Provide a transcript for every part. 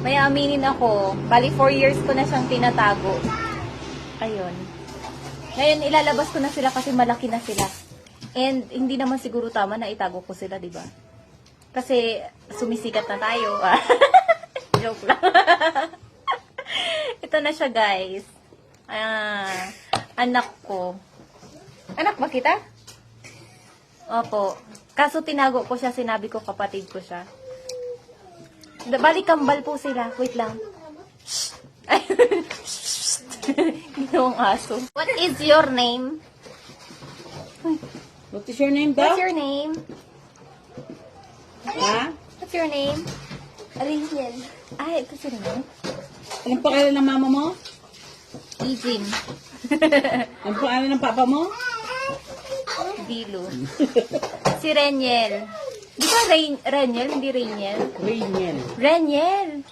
May aminin ako. Bali, 4 years ko na siyang tinatago. Ayun. Ngayon, ilalabas ko na sila kasi malaki na sila. And, hindi naman siguro tama na itago ko sila, di ba? Kasi, sumisikat na tayo. Joke lang. Ito na siya, guys. Anak ko. Anak ba kita? Opo. Kaso tinago ko siya, sinabi ko kapatid ko siya. Bali, kambal po sila. Wait lang. Shh. Ginawang aso. What is your name? What is your name daw? What's your name? Ha? What's your name? Ariel. Ay, ito si Rino. Anong pangalan ng mama mo? Ejin. Anong pangalan ng papa mo? Dilo. Si Reniel. Di ba Reniel? Hindi Reniel. Rainiel. Reniel.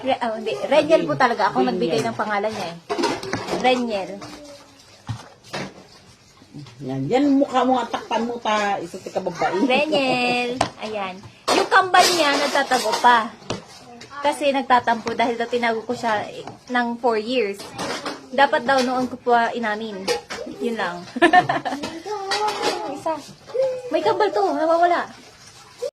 Hindi. Reniel po talaga. Ako Reniel. nagbigay ng pangalan niya eh. Reniel. Yan. Yan mukha mo ang takpan mo ta. Isa ka babae. Reniel. Ayan. Yung kambal niya, nagtatago pa. Kasi nagtatampo dahil daw tinago ko siya ng 4 years. Dapat daw noon ko pa inamin. Yun lang. Isa. May kambal to. Nawawala.